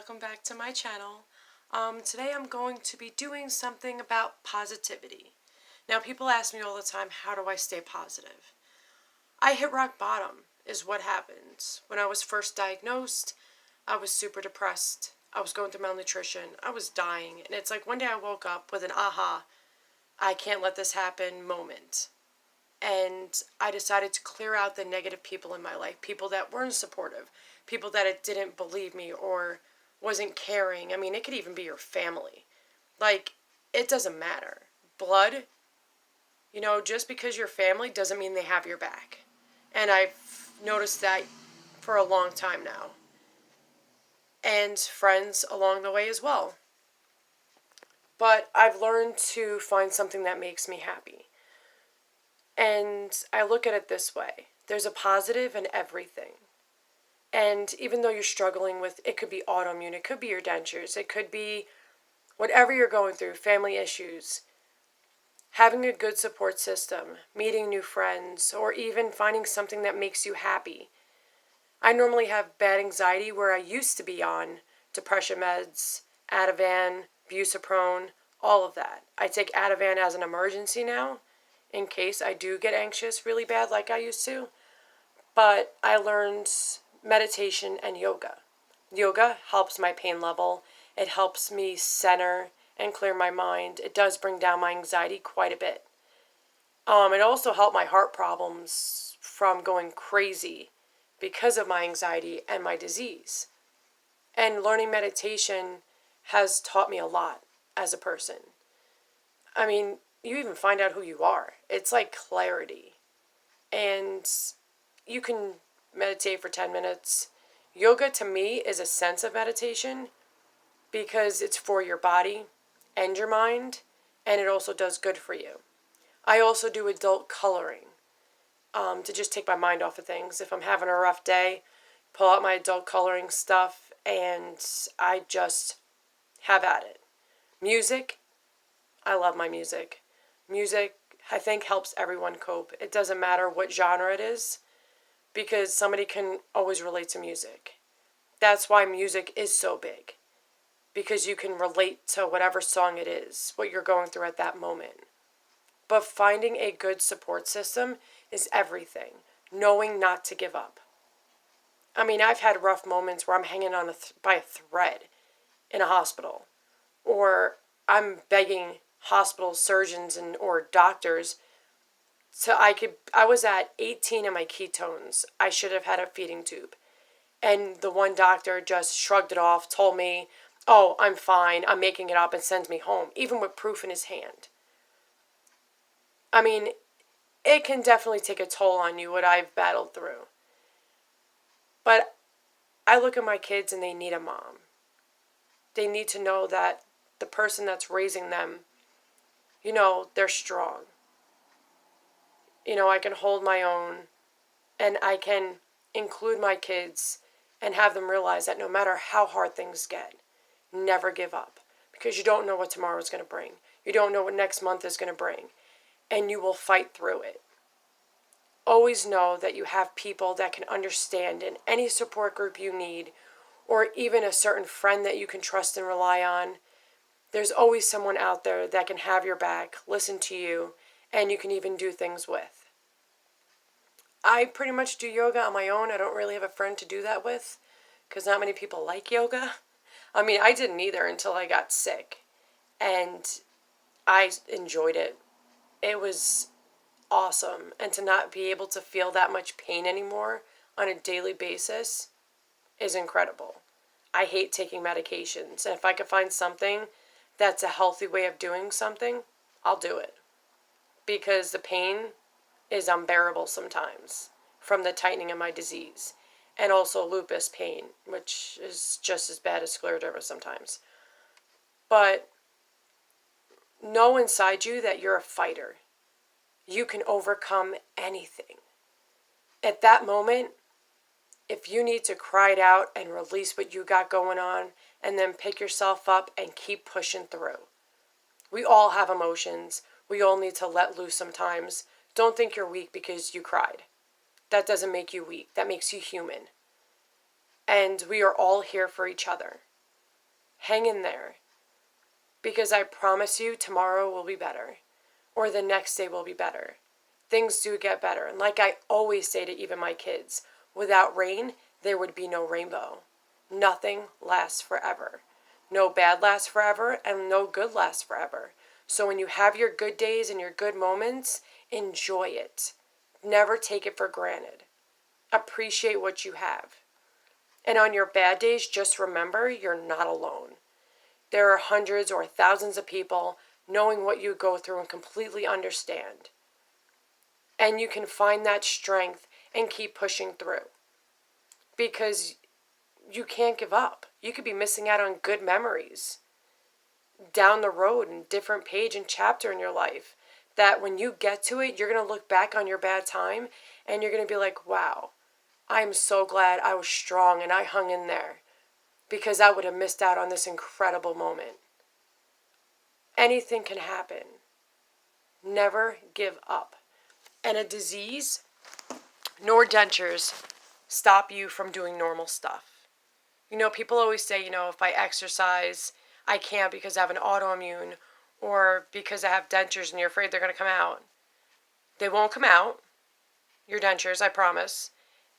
welcome back to my channel. Today I'm going to be doing something about positivity. Now people ask me all the time, how do I stay positive? I hit rock bottom is what happened. When I was first diagnosed, I was super depressed. I was going through malnutrition. I was dying. And it's like one day I woke up with an aha, I can't let this happen moment. And I decided to clear out the negative people in my life, people that weren't supportive, people that didn't believe me or wasn't caring. I mean, it could even be your family. Like, it doesn't matter. Blood, just because you're family doesn't mean they have your back. And I've noticed that for a long time now. And friends along the way as well. But I've learned to find something that makes me happy. And I look at it this way. There's a positive in everything. And even though you're struggling with, it could be autoimmune, it could be your dentures, it could be whatever you're going through, family issues, having a good support system, meeting new friends, or even finding something that makes you happy. I normally have bad anxiety where I used to be on depression meds, Ativan, Busoprone, all of that. I take Ativan as an emergency now in case I do get anxious really bad like I used to. But I learned meditation and yoga. Yoga helps my pain level. It helps me center and clear my mind. It does bring down my anxiety quite a bit. It also helped my heart problems from going crazy because of my anxiety and my disease. And learning meditation has taught me a lot as a person. I mean, you even find out who you are. It's like clarity. And you can meditate for 10 minutes. Yoga to me is a sense of meditation because it's for your body and your mind, and it also does good for you. I also do adult coloring to just take my mind off of things. If I'm having a rough day, pull out my adult coloring stuff and I just have at it. Music, I love my music. Music, I think, helps everyone cope. It doesn't matter what genre it is, because somebody can always relate to music. That's why music is so big, because you can relate to whatever song it is, what you're going through at that moment. But finding a good support system is everything. Knowing not to give up. I mean, I've had rough moments where I'm hanging on by a thread in a hospital, or I'm begging hospital surgeons or doctors I was at 18 in my ketones. I should have had a feeding tube. And the one doctor just shrugged it off, told me, "Oh, I'm fine, I'm making it up," and sends me home, even with proof in his hand. I mean, it can definitely take a toll on you, what I've battled through. But I look at my kids and they need a mom. They need to know that the person that's raising them, they're strong. I can hold my own, and I can include my kids and have them realize that no matter how hard things get, never give up, because you don't know what tomorrow is going to bring. You don't know what next month is going to bring, and you will fight through it. Always know that you have people that can understand in any support group you need, or even a certain friend that you can trust and rely on. There's always someone out there that can have your back, listen to you, and you can even do things with. I pretty much do yoga on my own. I don't really have a friend to do that with because not many people like yoga. I mean, I didn't either until I got sick, and I enjoyed it. It was awesome, and to not be able to feel that much pain anymore on a daily basis is incredible. I hate taking medications, and if I could find something that's a healthy way of doing something, I'll do it, because the pain is unbearable sometimes from the tightening of my disease, and also lupus pain, which is just as bad as scleroderma sometimes. But know inside you that you're a fighter. You can overcome anything. At that moment, if you need to cry it out and release what you got going on, and then pick yourself up and keep pushing through. We all have emotions. We all need to let loose sometimes. Don't think you're weak because you cried. That doesn't make you weak. That makes you human. And we are all here for each other. Hang in there, because I promise you tomorrow will be better, or the next day will be better. Things do get better. And like I always say to even my kids, without rain, there would be no rainbow. Nothing lasts forever. No bad lasts forever, and no good lasts forever. So when you have your good days and your good moments, enjoy it. Never take it for granted. Appreciate what you have. And on your bad days, just remember you're not alone. There are hundreds or thousands of people knowing what you go through and completely understand. And you can find that strength and keep pushing through. Because you can't give up. You could be missing out on good memories down the road in a different page and chapter in your life, that when you get to it, you're going to look back on your bad time and you're going to be like, wow, I'm so glad I was strong and I hung in there, because I would have missed out on this incredible moment. Anything can happen. Never give up. And a disease nor dentures stop you from doing normal stuff. People always say, if I exercise, I can't because I have an autoimmune, or because I have dentures and you're afraid they're going to come out. They won't come out, your dentures, I promise.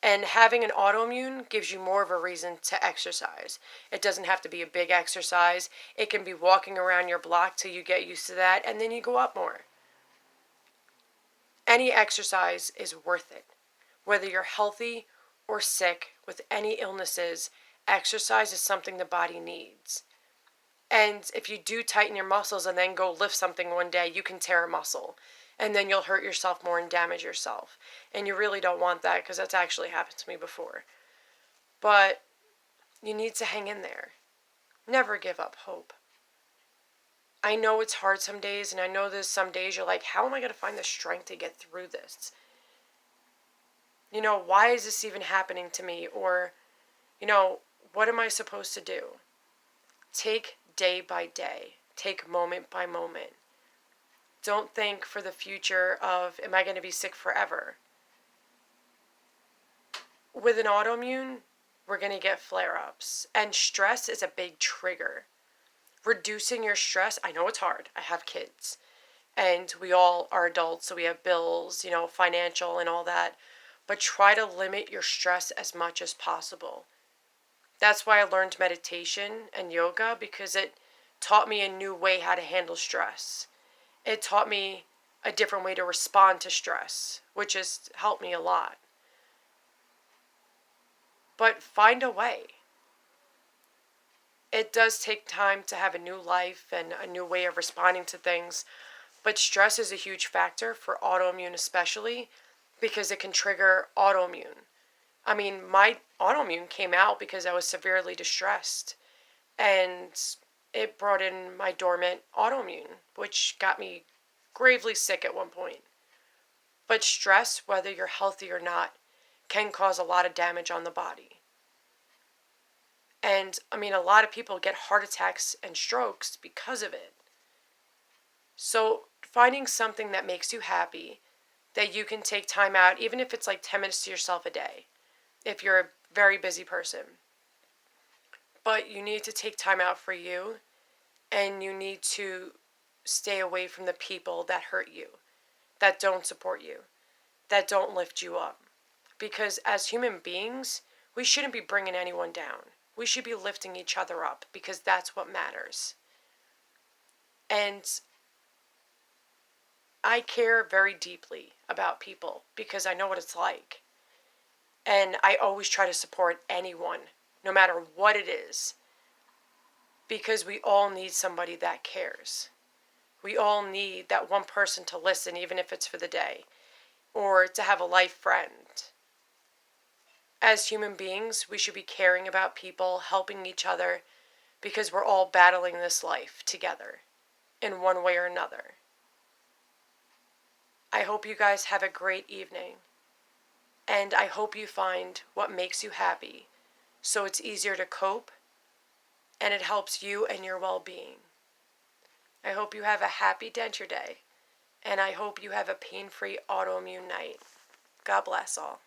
And having an autoimmune gives you more of a reason to exercise. It doesn't have to be a big exercise. It can be walking around your block till you get used to that, and then you go up more. Any exercise is worth it. Whether you're healthy or sick with any illnesses, exercise is something the body needs. And if you do tighten your muscles and then go lift something one day, you can tear a muscle. And then you'll hurt yourself more and damage yourself. And you really don't want that, because that's actually happened to me before. But you need to hang in there. Never give up hope. I know it's hard some days, and I know there's some days you're like, how am I going to find the strength to get through this? Why is this even happening to me? Or, what am I supposed to do? Take day by day. Take moment by moment. Don't think for the future of, am I going to be sick forever? With an autoimmune, we're going to get flare-ups. And stress is a big trigger. Reducing your stress, I know it's hard. I have kids. And we all are adults, so we have bills, financial and all that. But try to limit your stress as much as possible. That's why I learned meditation and yoga, because it taught me a new way how to handle stress. It taught me a different way to respond to stress, which has helped me a lot. But find a way. It does take time to have a new life and a new way of responding to things, but stress is a huge factor for autoimmune especially, because it can trigger autoimmune. I mean, my autoimmune came out because I was severely distressed, and it brought in my dormant autoimmune, which got me gravely sick at one point. But stress, whether you're healthy or not, can cause a lot of damage on the body. And, a lot of people get heart attacks and strokes because of it. So, finding something that makes you happy, that you can take time out, even if it's like 10 minutes to yourself a day, if you're a very busy person. But you need to take time out for you, and you need to stay away from the people that hurt you, that don't support you, that don't lift you up. Because as human beings, we shouldn't be bringing anyone down. We should be lifting each other up, because that's what matters. And I care very deeply about people, because I know what it's like. And I always try to support anyone, no matter what it is, because we all need somebody that cares. We all need that one person to listen, even if it's for the day, or to have a life friend. As human beings, we should be caring about people, helping each other, because we're all battling this life together in one way or another. I hope you guys have a great evening, and I hope you find what makes you happy, so it's easier to cope, and it helps you and your well-being. I hope you have a happy denture day, and I hope you have a pain-free autoimmune night. God bless all.